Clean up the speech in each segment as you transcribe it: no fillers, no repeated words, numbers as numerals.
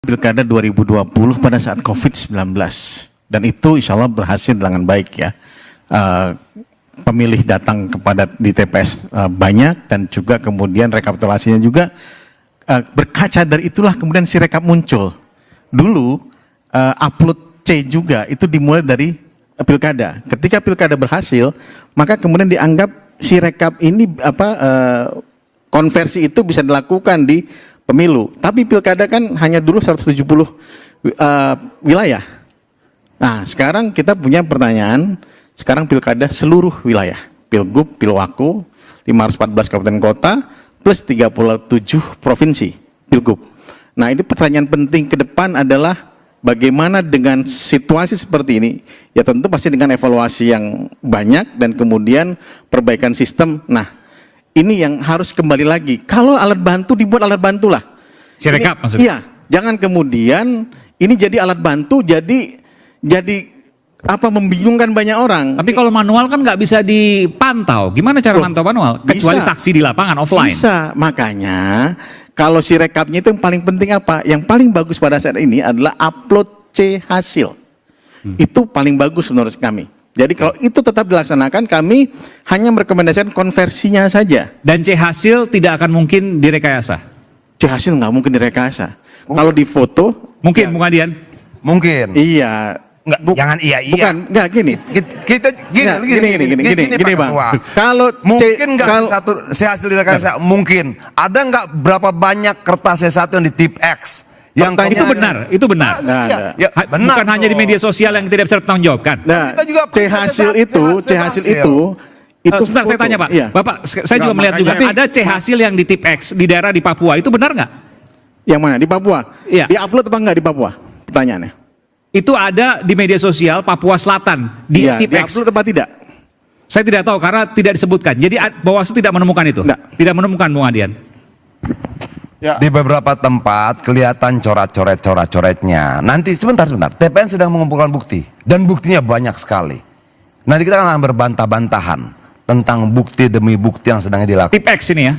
Pilkada 2020 pada saat COVID-19 dan itu insya Allah berhasil dengan baik ya. Pemilih datang kepada di TPS banyak dan juga kemudian rekapitulasinya juga berkaca dari itulah kemudian si rekap muncul. Dulu upload C juga itu dimulai dari pilkada. Ketika pilkada berhasil maka kemudian dianggap si rekap ini konversi itu bisa dilakukan di pemilu, tapi pilkada kan hanya dulu 170 wilayah. Nah, sekarang kita punya pertanyaan, sekarang pilkada seluruh wilayah, Pilgub, Pilwaku, 514 kabupaten kota, plus 37 provinsi, Pilgub. Nah, ini pertanyaan penting ke depan adalah bagaimana dengan situasi seperti ini, ya tentu pasti dengan evaluasi yang banyak dan kemudian perbaikan sistem. Nah, ini yang harus kembali lagi. Kalau alat bantu dibuat alat bantu lah. Sirekap maksudnya? Iya, jangan kemudian ini jadi alat bantu, jadi membingungkan banyak orang. Tapi kalau manual kan nggak bisa dipantau. Gimana cara mantau manual? Kecuali bisa. Saksi di lapangan offline. Bisa, makanya kalau si rekapnya itu yang paling penting apa? Yang paling bagus pada saat ini adalah upload C hasil. Itu paling bagus menurut kami. Jadi kalau itu tetap dilaksanakan, kami hanya merekomendasikan konversinya saja. Dan C hasil tidak akan mungkin direkayasa? C hasil nggak mungkin direkayasa. Kalau di foto, mungkin, Bung Adian? Mungkin. iya. Enggak, jangan iya. Bukan, enggak gini. Kita Gini, Bang. Kalau mungkin enggak satu C hasil direkayasa, mungkin. Ada enggak berapa banyak kertas C1 yang di tip X? Yang itu benar. Benar. Bukan hanya di media sosial yang tidak bisa bertanggungjawabkan. Nah, kita juga C hasil itu sebentar saya tanya Pak. Iya. Bapak, saya juga melihat juga ada C hasil yang di tip X di daerah di Papua. Itu benar nggak? Yang mana? Di Papua? Iya. Di-upload apa enggak di Papua? Pertanyaannya. Itu ada di media sosial Papua Selatan di tip X. Di-upload apa tidak? Saya tidak tahu karena tidak disebutkan. Jadi Bawaslu tidak menemukan itu. Enggak. Tidak menemukan, Bung Adian. Ya. Di beberapa tempat kelihatan coret-coretnya. Nanti sebentar. TPN sedang mengumpulkan bukti dan buktinya banyak sekali. Nanti kita akan berbantah-bantahan tentang bukti demi bukti yang sedang dilakukan. Tip X ini ya.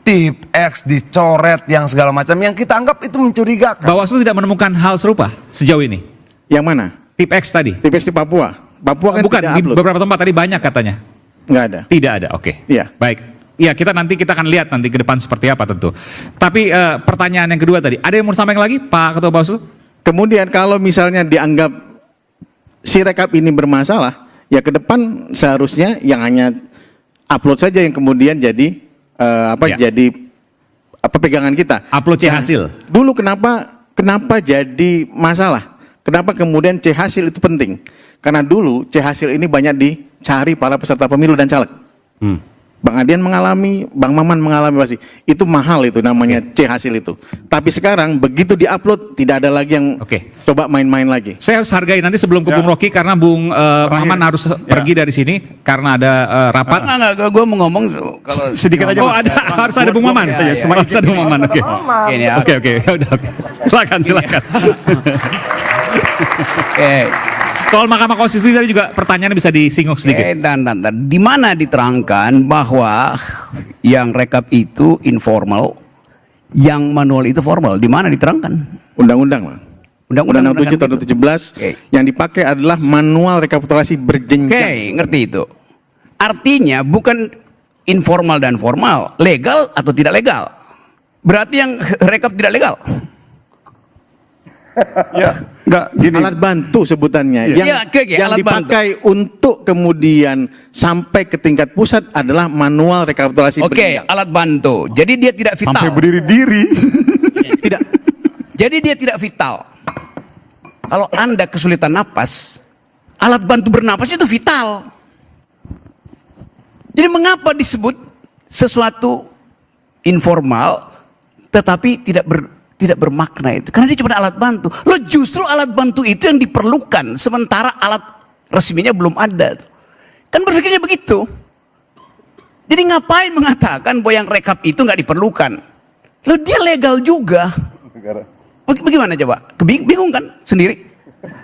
Tip X dicoret yang segala macam yang kita anggap itu mencurigakan. Bawaslu tidak menemukan hal serupa sejauh ini. Yang mana? Tip X tadi. Tip X di Papua. Papua kan Bukan, tidak di upload. beberapa tempat tadi banyak katanya. Enggak ada. Tidak ada, oke. Iya. Baik. Ya kita akan lihat nanti ke depan seperti apa tentu. Tapi pertanyaan yang kedua tadi, ada yang mau sampaikan lagi Pak Ketua Bawaslu? Kemudian kalau misalnya dianggap si rekap ini bermasalah, ya ke depan seharusnya yang hanya upload saja yang kemudian jadi jadi pegangan kita. Upload C hasil. Dulu kenapa jadi masalah? Kenapa kemudian C hasil itu penting? Karena dulu C hasil ini banyak dicari para peserta pemilu dan caleg. Bang Adian mengalami, Bang Maman mengalami pasti. Itu mahal itu namanya C hasil itu. Tapi sekarang begitu diupload tidak ada lagi yang coba main-main lagi. Saya harus hargai nanti sebelum ke Bung Rocky karena Bung Maman harus pergi dari sini karena ada rapat. Enggak, gue mau ngomong kalau sedikit aja. Oh, harus ada Bung Maman. Harus ada Bung Maman. Oke. Silakan. Soal Mahkamah Konstitusi tadi juga pertanyaannya bisa disinggung sedikit. Dan di mana diterangkan bahwa yang rekap itu informal, yang manual itu formal? Di mana diterangkan? Undang-undang, Undang-Undang 7 tahun 2017 yang dipakai adalah manual rekapitulasi berjenjang. Ngerti itu. Artinya bukan informal dan formal, legal atau tidak legal. Berarti yang rekap tidak legal. Alat bantu sebutannya yang alat dipakai untuk kemudian sampai ke tingkat pusat adalah manual rekapitulasi berjenjang. Alat bantu. Jadi dia tidak vital. Sampai berdiri-diri. Tidak. Jadi dia tidak vital. Kalau Anda kesulitan napas, alat bantu bernapas itu vital. Jadi mengapa disebut sesuatu informal tetapi tidak bermakna itu? Karena dia cuma alat bantu. Lo justru alat bantu itu yang diperlukan sementara alat resminya belum ada. Kan berpikirnya begitu. Jadi ngapain mengatakan bahwa yang rekap itu nggak diperlukan? Lo dia legal juga. Bagaimana coba? Bingung kan sendiri?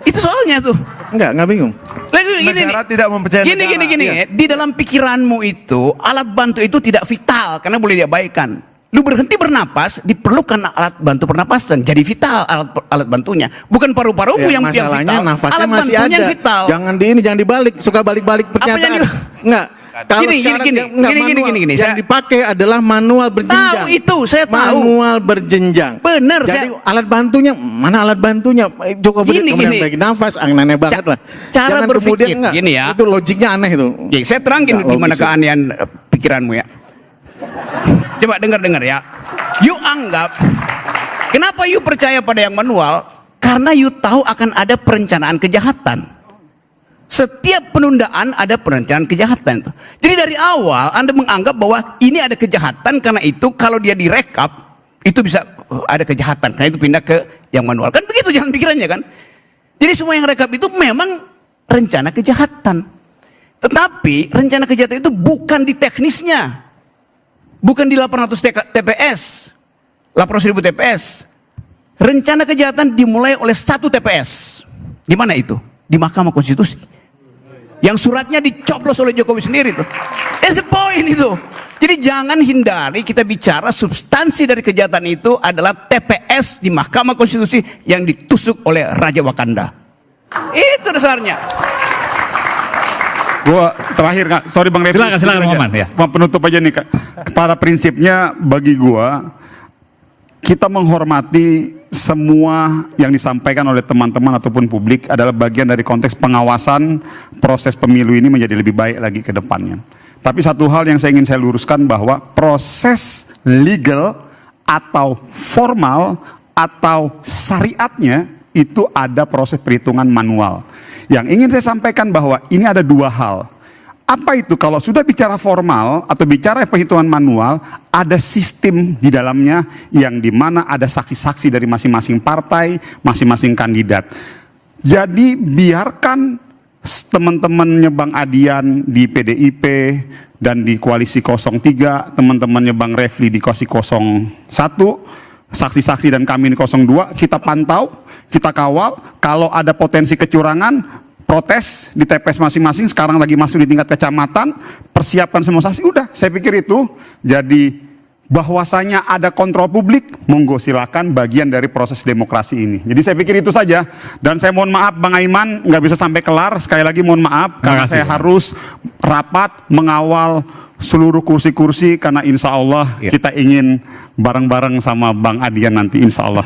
Itu soalnya tuh. Enggak bingung. Negara tidak mempercayai negara. Gini. Di dalam pikiranmu itu alat bantu itu tidak vital karena boleh diabaikan. lu berhenti bernapas, diperlukan alat bantu pernapasan. Jadi vital alat bantunya. Bukan paru-parumu Ya, yang masalahnya vital. nafasnya Alat masih bantunya ada. yang vital. Jangan jangan dibalik, suka balik-balik pernyataan. yang Enggak. Kalau Gini, sekarang gini, yang- enggak, gini, manual. gini, Yang saya- dipakai adalah manual berjenjang. Tahu itu, saya tahu. Manual berjenjang. Bener, Jadi saya- alat bantunya, mana alat bantunya? Joko Gini, kemudian gini. bagi nafas, aneh banget lah. Cara Jangan berpikir, kemudian enggak, gini ya. Itu logiknya aneh itu. Ya, saya terangin Nggak di mana logis itu. keanehan pikiranmu ya. Coba dengar ya. You anggap, kenapa you percaya pada yang manual? Karena you tahu akan ada perencanaan kejahatan. Setiap penundaan ada perencanaan kejahatan. Jadi dari awal Anda menganggap bahwa ini ada kejahatan, karena itu kalau dia direkap itu bisa ada kejahatan. Karena itu pindah ke yang manual. Kan begitu jalan pikirannya kan? Jadi semua yang rekap itu memang rencana kejahatan. Tetapi rencana kejahatan itu bukan di teknisnya. Bukan di 800 TPS. 800.000 TPS. Rencana kejahatan dimulai oleh 1 TPS. Di mana itu? Di Mahkamah Konstitusi. Yang suratnya dicoblos oleh Jokowi sendiri tuh. That's the point itu. Jadi jangan hindari kita bicara substansi dari kejahatan itu adalah TPS di Mahkamah Konstitusi yang ditusuk oleh Raja Wakanda. Itu dasarnya. Gua terakhir Kak, sorry Bang Refli. Silakan, sedikit aja. Muhammad, ya. Penutup aja nih Kak. Pada prinsipnya bagi gua, kita menghormati semua yang disampaikan oleh teman-teman ataupun publik adalah bagian dari konteks pengawasan proses pemilu ini menjadi lebih baik lagi ke depannya. Tapi satu hal yang ingin saya luruskan bahwa proses legal atau formal atau syariatnya itu ada proses perhitungan manual. Yang ingin saya sampaikan bahwa ini ada dua hal. Apa itu? Kalau sudah bicara formal atau bicara perhitungan manual, ada sistem di dalamnya yang dimana ada saksi-saksi dari masing-masing partai, masing-masing kandidat. Jadi biarkan teman-temannya Bang Adian di PDIP dan di Koalisi 03, teman-temannya Bang Refli di Koalisi 01, saksi-saksi dan kami di 02, kita pantau, kita kawal. Kalau ada potensi kecurangan, protes di TPS masing-masing, sekarang lagi masuk di tingkat kecamatan, persiapkan semua saksi, udah, saya pikir itu jadi bahwasanya ada kontrol publik, monggo silakan bagian dari proses demokrasi ini. Jadi saya pikir itu saja, dan saya mohon maaf Bang Aiman, nggak bisa sampai kelar, sekali lagi mohon maaf, karena kasih, saya Bang. harus rapat mengawal seluruh kursi-kursi, karena insya Allah Ya. kita ingin bareng-bareng sama Bang Adian nanti, insya Allah.